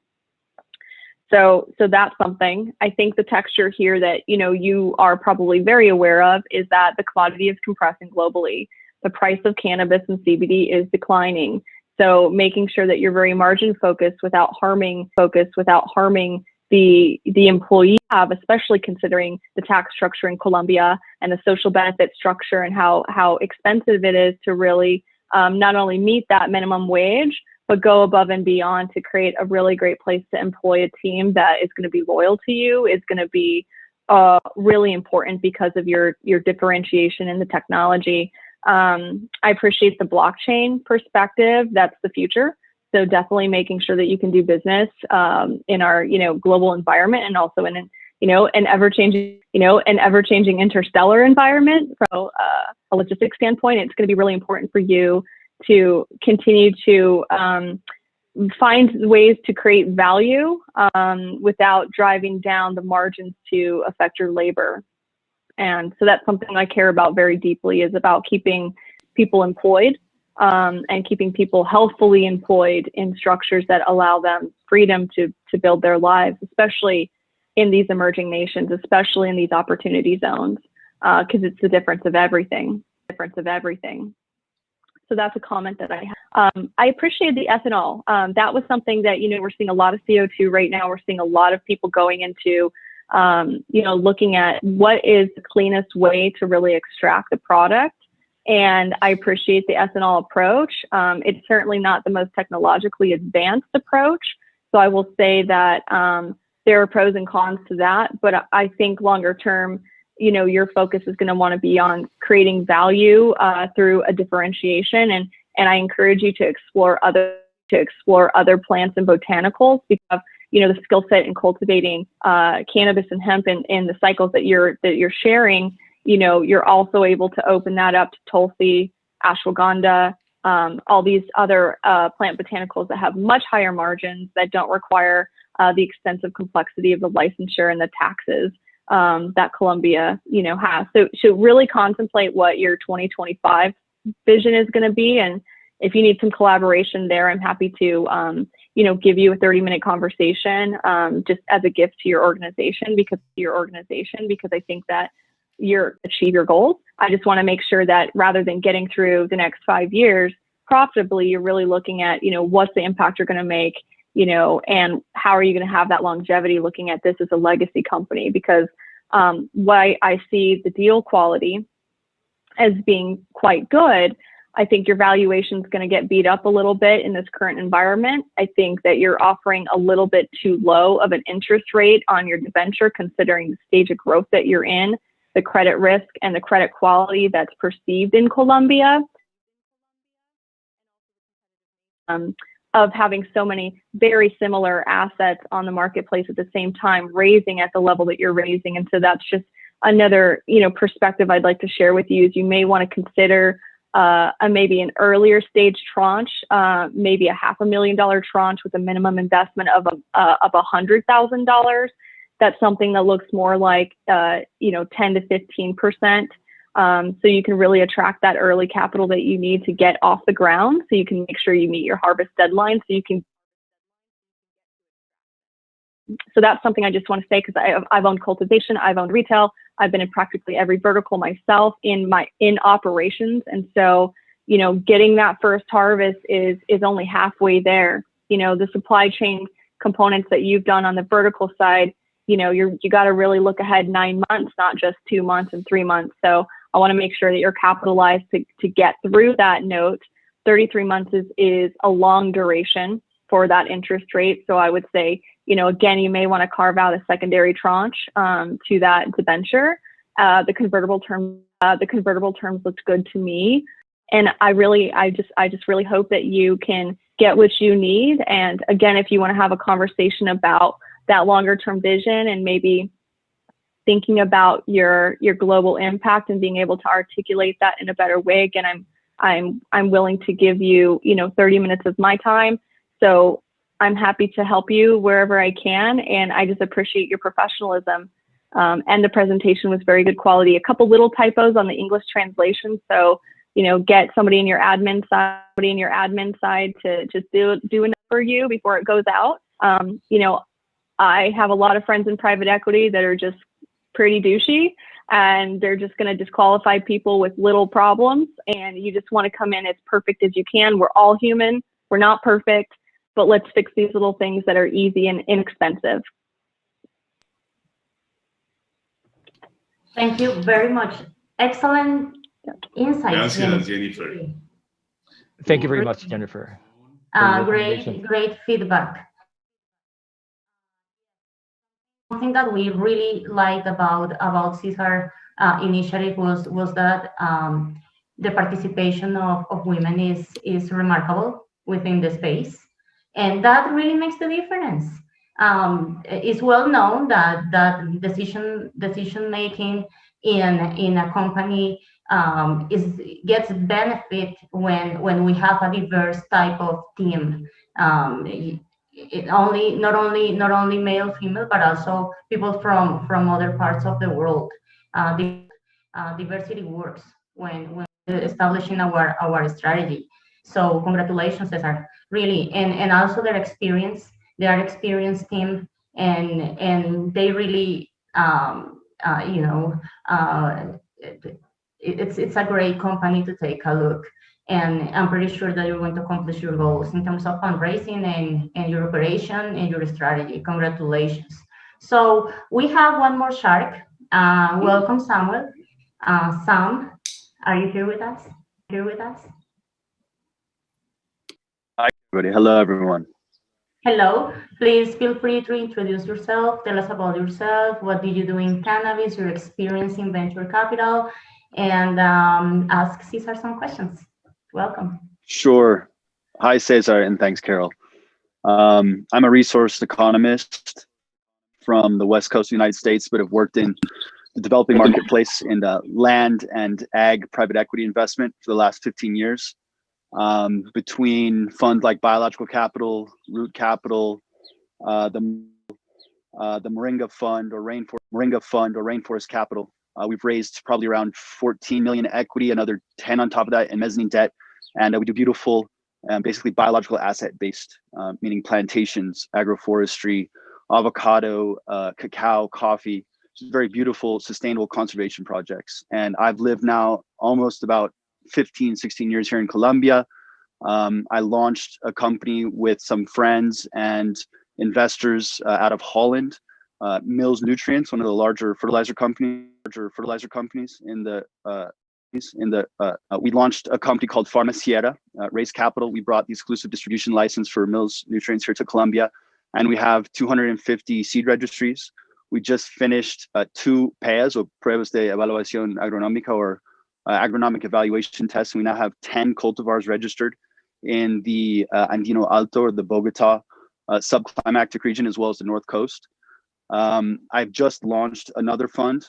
So that's something. I think the texture here that you are probably very aware of is that the commodity is compressing globally. The price of cannabis and CBD is declining. So making sure that you're very margin focused without harming the employee have, especially considering the tax structure in Colombia and the social benefit structure and how expensive it is to really not only meet that minimum wage, but go above and beyond to create a really great place to employ a team that is going to be loyal to you, is going to be really important because of your differentiation in the technology. I appreciate the blockchain perspective. That's the future. So definitely making sure that you can do business in our global environment, and also in an ever-changing interstellar environment. From a logistics standpoint, it's going to be really important for you to continue to find ways to create value without driving down the margins to affect your labor. And so that's something I care about very deeply, is about keeping people employed and keeping people healthfully employed in structures that allow them freedom to build their lives, especially in these emerging nations, especially in these opportunity zones, because it's the difference of everything. So that's a comment that I have. I appreciate the ethanol. That was something that, we're seeing a lot of CO2 right now. We're seeing a lot of people going into, looking at what is the cleanest way to really extract the product. And I appreciate the ethanol approach. It's certainly not the most technologically advanced approach. So I will say that there are pros and cons to that. But I think longer term, your focus is going to want to be on creating value through a differentiation. And I encourage you to explore other plants and botanicals, because the skill set in cultivating cannabis and hemp in the cycles that you're sharing. You're also able to open that up to Tulsi, ashwagandha, all these other plant botanicals that have much higher margins, that don't require the extensive complexity of the licensure and the taxes that Colombia, has. So really contemplate what your 2025 vision is going to be. And if you need some collaboration there, I'm happy to, give you a 30-minute conversation just as a gift to your organization, because I think that you'll achieve your goals. I just want to make sure that rather than getting through the next 5 years profitably, you're really looking at, what's the impact you're going to make, and how are you going to have that longevity, looking at this as a legacy company. Because what I see the deal quality as being quite good, I think your valuation is going to get beat up a little bit in this current environment. I think that you're offering a little bit too low of an interest rate on your debenture, considering the stage of growth that you're in, the credit risk and the credit quality that's perceived in Colombia, of having so many very similar assets on the marketplace at the same time, raising at the level that you're raising. And so that's just another, perspective I'd like to share with you, is you may want to consider maybe an earlier stage tranche, maybe a $500,000 tranche with a minimum investment of $100,000. That's something that looks more like 10 to 15%. So you can really attract that early capital that you need to get off the ground, so you can make sure you meet your harvest deadline. So that's something I just want to say, because I've owned cultivation, I've owned retail, I've been in practically every vertical myself in operations. And so, getting that first harvest is only halfway there. The supply chain components that you've done on the vertical side, you got to really look ahead 9 months, not just 2 months and 3 months. So I want to make sure that you're capitalized to get through that note. 33 months is a long duration for that interest rate. So I would say, again, you may want to carve out a secondary tranche to that debenture. The convertible terms looked good to me. And I just really hope that you can get what you need. And again, if you want to have a conversation about that longer term vision and maybe thinking about your global impact and being able to articulate that in a better way, again, I'm willing to give you, 30 minutes of my time. So I'm happy to help you wherever I can. And I just appreciate your professionalism. And the presentation was very good quality. A couple little typos on the English translation. So, get somebody in your admin side to just do enough for you before it goes out. I have a lot of friends in private equity that are just pretty douchey, and they're just going to disqualify people with little problems. And you just want to come in as perfect as you can. We're all human. We're not perfect, but let's fix these little things that are easy and inexpensive. Thank you very much. Excellent insights. Gracias, Jennifer. Thank you very much, Jennifer. Great feedback. Something that we really liked about CISAR initiative was that the participation of women is remarkable within the space, and that really makes the difference. It's well known that decision making in a company gets benefit when we have a diverse type of team. Not only male, female, but also people from other parts of the world. Diversity works when establishing our strategy. So congratulations, Cesar, really, and also their experienced team, and they really it's a great company to take a look. And I'm pretty sure that you're going to accomplish your goals in terms of fundraising and your operation and your strategy. Congratulations. So we have one more shark. Welcome, Samuel. Sam, are you here with us? Hi, everybody. Hello, everyone. Hello. Please feel free to introduce yourself. Tell us about yourself. What did you do in cannabis, your experience in venture capital, and ask Cesar some questions. Welcome. Sure. Hi, Cesar, and thanks, Carol. I'm a resource economist from the West Coast of the United States, but have worked in the developing marketplace in land and ag private equity investment for the last 15 years. Between funds like Biological Capital, Root Capital, the Moringa Fund or Rainforest Capital, we've raised probably around 14 million equity, another 10 on top of that in mezzanine debt, and we do beautiful, basically biological asset-based, meaning plantations, agroforestry, avocado, cacao, coffee, just very beautiful, sustainable conservation projects. And I've lived now almost about 15, 16 years here in Colombia. I launched a company with some friends and investors out of Holland, Mills Nutrients, one of the larger fertilizer companies in the we launched a company called Farmaciera, raised capital. We brought the exclusive distribution license for Mills Nutrients here to Colombia, and we have 250 seed registries. We just finished 2 PEAs, or Pruebas de Evaluación Agronómica, or agronomic evaluation tests. We now have 10 cultivars registered in the Andino Alto, or the Bogota subclimactic region, as well as the North Coast. I've just launched another fund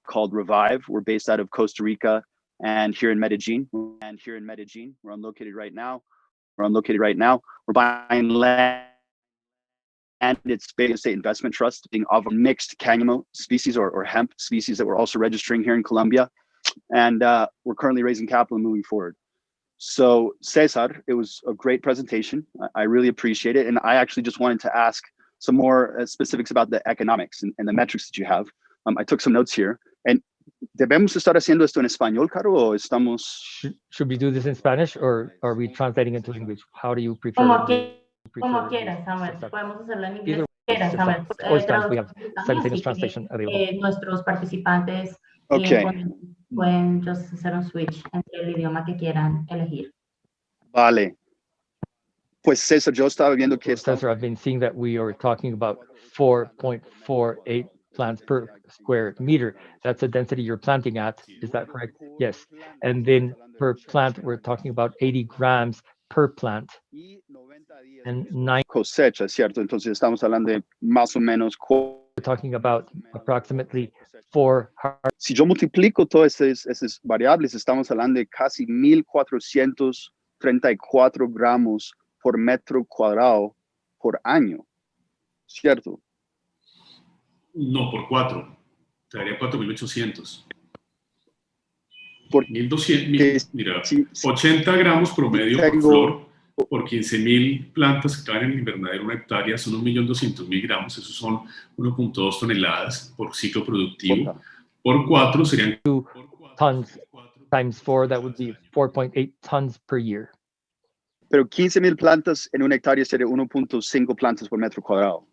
called Revive. We're based out of Costa Rica and here in Medellin. Where I'm located right now. We're buying land, and it's Bay State Investment Trust, being of a mixed cáñamo species or hemp species that we're also registering here in Colombia. And we're currently raising capital and moving forward. So Cesar, it was a great presentation. I really appreciate it. And I actually just wanted to ask some more specifics about the economics and the metrics that you have. I took some notes here. And ¿debemos estar haciendo esto en español, Caro, o estamos? Should we do this in Spanish, or are we translating into English? How do you prefer? Como quieras, Samuel. Podemos hacerlo en inglés. quieras, a ver, voice trans. We have traducción simultaneous así que translation available. nuestros participantes Okay. pueden just hacer un switch entre el idioma que quieran elegir. Vale. Pues César, yo estaba viendo que Professor, I've been seeing that we are talking about 4.48 plants per square meter. That's the density you're planting at. Is that correct? Yes. And then per plant, we're talking about 80 grams per plant. And 9, cosecha, ¿cierto? Entonces estamos hablando de más o menos. we're talking about approximately 4 Si yo multiplico todas esas variables, estamos hablando de casi 1,434 gramos por metro cuadrado por año, ¿cierto? No, por 4. Te daría 4.800. Por 1.200, mira, sí, 80 gramos promedio por tengo- flor, por 15.000 plantas que caben en el invernadero, una hectárea, son 1.200.000 gramos, esos son 1.2 toneladas por ciclo productivo. Por 4 serían tons times 4, that would be 4.8 tons per year. Pero 15,000 plantas en una hectárea sería 1,5 plantas por metro cuadrado.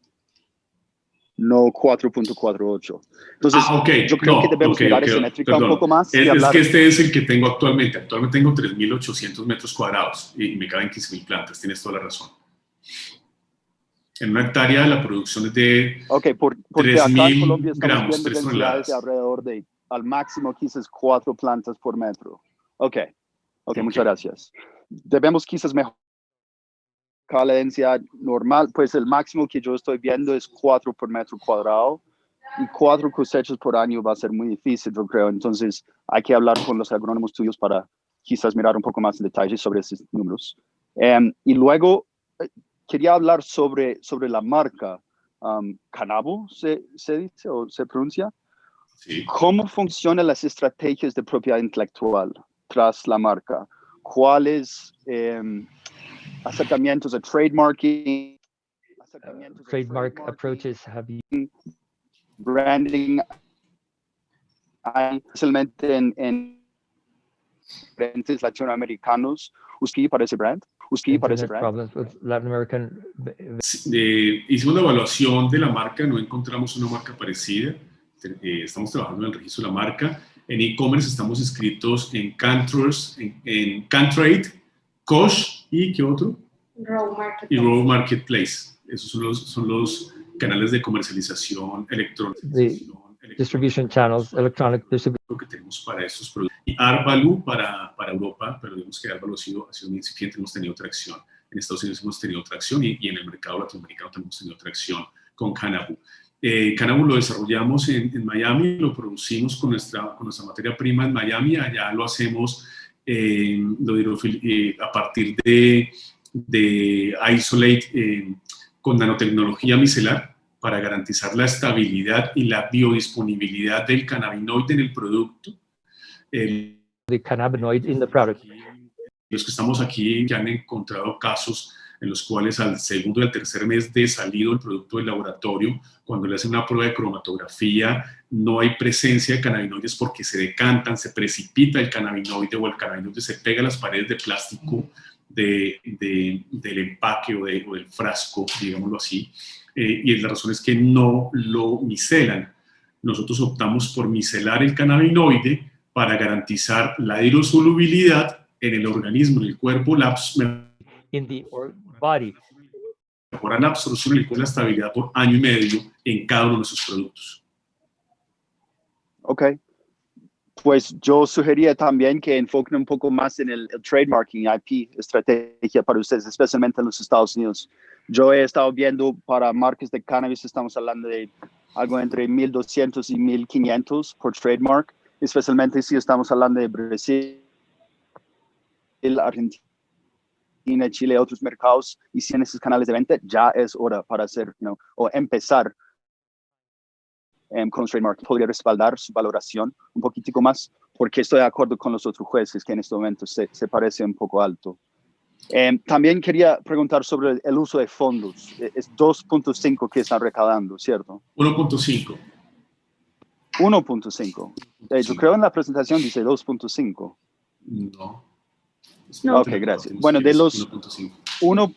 No 4,48. Entonces, ok, yo creo que debemos mirar esa métrica un poco más. y Es hablar- que este es el que tengo actualmente. Actualmente tengo 3.800 metros cuadrados y me caben 15.000 plantas. Tienes toda la razón. En una hectárea la producción es de Ok, porque acá en 3.000 Colombia estamos gramos, viendo 3 densidades de toneladas. alrededor de, al máximo quizás 4 plantas por metro. Ok, muchas gracias. Debemos quizás mejorar la densidad normal, pues el máximo que yo estoy viendo es 4 por metro cuadrado y 4 cosechas por año va a ser muy difícil, yo creo. Entonces hay que hablar con los agrónomos tuyos para quizás mirar un poco más en detalle sobre esos números. Y luego quería hablar sobre la marca. Canabo se dice o se pronuncia. Sí. ¿Cómo funcionan las estrategias de propiedad intelectual tras la marca? ¿Cuáles acercamientos a trademarking? Trademark approaches have you Branding, especialmente en diferentes latinoamericanos, ¿usted para ese brand? internet problems with Latin American? Hicimos la evaluación de la marca, no encontramos una marca parecida. Estamos trabajando en el registro de la marca. En e-commerce estamos inscritos en Cantrade, Kosh y ¿qué otro? Y Row Marketplace. Esos son los canales de comercialización electrónica. Distribution channels, electronic distribution. Que tenemos para estos productos. Y ARVALU para Europa, pero digamos que ARVALU ha sido muy incipiente, hemos tenido tracción. En Estados Unidos hemos tenido tracción y en el mercado latinoamericano también hemos tenido tracción con Canabo. Canabo lo desarrollamos en Miami, lo producimos con nuestra materia prima en Miami, allá lo hacemos a partir de isolate con nanotecnología micelar para garantizar la estabilidad y la biodisponibilidad del cannabinoide en el producto. The cannabinoid in the product. Los que estamos aquí ya han encontrado casos en los cuales al segundo y al tercer mes de salido el producto del laboratorio, cuando le hacen una prueba de cromatografía, no hay presencia de cannabinoides porque se decantan, se precipita el cannabinoide o el cannabinoide se pega a las paredes de plástico del empaque o del frasco, digámoslo así, y la razón es que no lo micelan. Nosotros optamos por micelar el cannabinoide para garantizar la hidrosolubilidad en el organismo, en el cuerpo, in the body. mejorar la absorción y la estabilidad por año y medio en cada uno de nuestros productos. Ok. Pues yo sugería también que enfoquen un poco más en el trademarking, IP, estrategia para ustedes, especialmente en los Estados Unidos. Yo he estado viendo para marcas de cannabis, estamos hablando de algo entre 1,200 y 1,500 por trademark, especialmente si estamos hablando de Brasil, Argentina, Chile, otros mercados, y si en esos canales de venta ya es hora para hacer, o empezar con los trademark. Podría respaldar su valoración un poquitico más, porque estoy de acuerdo con los otros jueces que en este momento se parece un poco alto. También quería preguntar sobre el uso de fondos. Es 2.5 que están recaudando, ¿cierto? 1.5. 1.5. Yo creo en la presentación dice 2.5. No. Ok, gracias. Bueno, de los 1,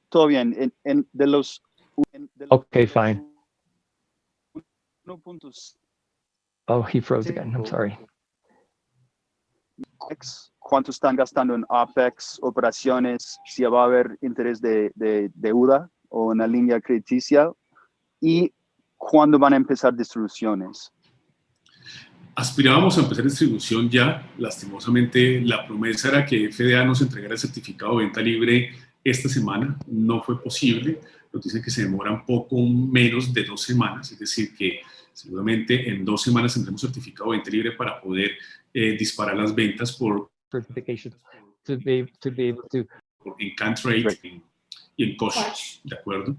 todo bien. De los Okay, fine. 1.5 Oh, he froze again. I'm sorry. cuánto están gastando en OPEX, operaciones, si va a haber interés de deuda o una línea crediticia y cuándo van a empezar distribuciones. Aspirábamos a empezar distribución ya. Lastimosamente, la promesa era que FDA nos entregara el certificado de venta libre esta semana. No fue posible. Nos dicen que se demora un poco menos de 2 semanas, es decir, que seguramente en 2 semanas tendremos certificado de venta libre para poder disparar las ventas por Certification to be able to. en country y en costs, ¿de acuerdo?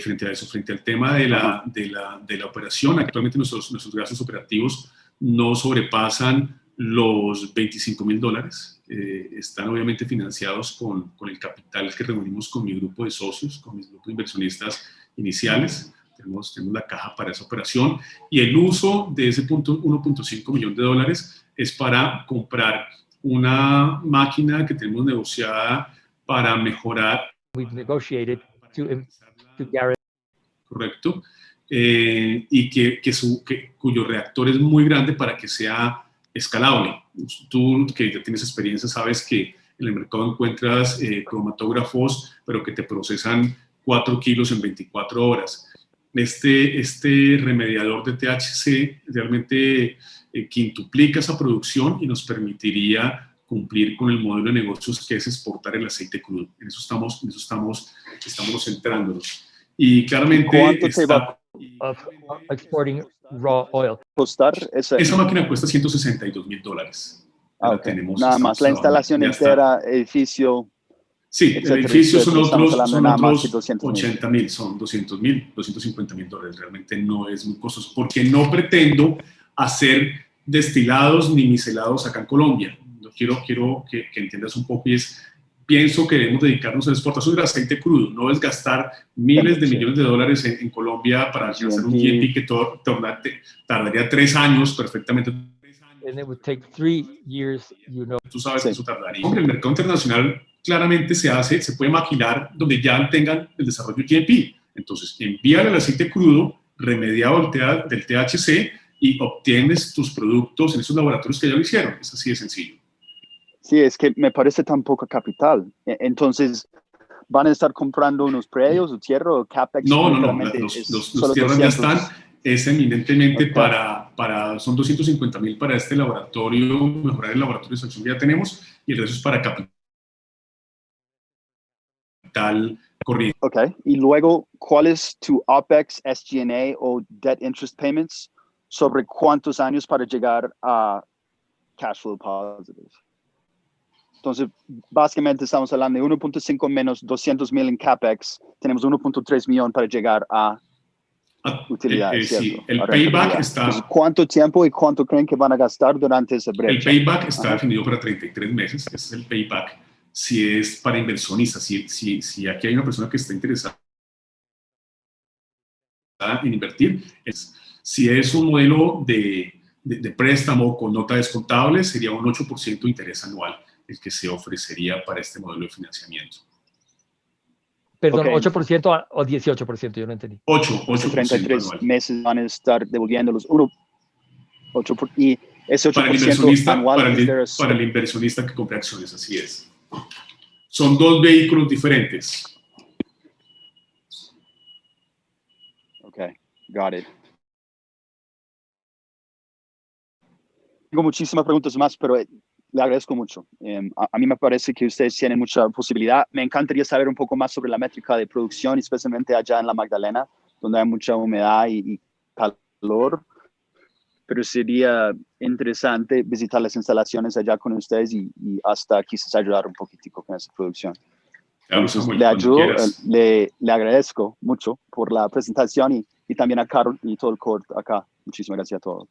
Frente a eso, frente al tema de la operación, actualmente nuestros gastos operativos no sobrepasan los $25,000. Están obviamente financiados con el capital que reunimos con mi grupo de socios, con mis grupos de inversionistas iniciales. Tenemos la caja para esa operación y el uso de ese $1.5 millones es para comprar una máquina que tenemos negociada para mejorar. We've negotiated to guarantee. Correcto. Y cuyo reactor es muy grande para que sea escalable. Tú, que ya tienes experiencia, sabes que en el mercado encuentras cromatógrafos, pero que te procesan 4 kilos en 24 horas. Este remediador de THC realmente quintuplica esa producción y nos permitiría cumplir con el modelo de negocios que es exportar el aceite crudo. En eso estamos centrándonos. Y claramente ¿Cuánto te va Of exporting raw oil. a costar esa máquina cuesta $162,000. Okay. Nada más, la instalación entera, edificio. Sí, etcétera, el edificio etcétera. son otros $200,000. 80,000, son $250,000. Realmente no es muy costoso, porque no pretendo hacer destilados ni micelados acá en Colombia. Quiero que entiendas un poco, y pienso que debemos dedicarnos a la exportación del aceite crudo, no es gastar miles de millones de dólares en Colombia para alcanzar un GMP que tardaría 3 años perfectamente. And it would take 3 years, Tú sabes que eso tardaría. El mercado internacional claramente se puede maquilar donde ya tengan el desarrollo GMP. Entonces, envíale el aceite crudo remediado del THC y obtienes tus productos en esos laboratorios que ya lo hicieron. Es así de sencillo. Sí, es que me parece tan poca capital. Entonces, ¿van a estar comprando unos predios o tierra o CapEx? No, los tierras ya están. Es eminentemente para son $250,000 para este laboratorio, mejorar el laboratorio de extracción que ya tenemos, y el resto es para capital corriente. Ok, y luego, ¿cuál es tu OPEX, SG&A o debt interest payments sobre cuántos años para llegar a cash flow positive? Entonces, básicamente estamos hablando de 1.5 menos 200,000 en CapEx. Tenemos 1.3 millón para llegar a utilidad, ¿cierto? Sí, el payback está... Entonces, ¿cuánto tiempo y cuánto creen que van a gastar durante esa brecha? El payback está definido para 33 meses. Ese es el payback. Si es para inversionistas, si aquí hay una persona que está interesada en invertir, si es un modelo de préstamo con nota descontable, sería un 8% de interés anual el que se ofrecería para este modelo de financiamiento. Perdón, okay. 8% o 18%, yo no entendí. 8% 33 anual. Meses van a estar devolviendo los 8 y ese 8% para el anual para el inversionista que compra acciones, así es. Son 2 vehículos diferentes. Okay, got it. Tengo muchísimas preguntas más, pero le agradezco mucho. A mí me parece que ustedes tienen mucha posibilidad. Me encantaría saber un poco más sobre la métrica de producción, especialmente allá en la Magdalena, donde hay mucha humedad y calor. Pero sería interesante visitar las instalaciones allá con ustedes y hasta quizás ayudar un poquitico con esa producción. Claro, Samuel, le ayudo, le agradezco mucho por la presentación y también a Carol y todo el court acá. Muchísimas gracias a todos.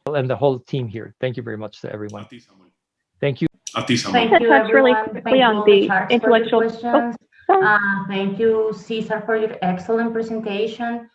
And the whole team here. Thank you very much to everyone. Thank you. Thank you, touch really quickly on the intellectual. Thank you, Cesar, for your excellent presentation.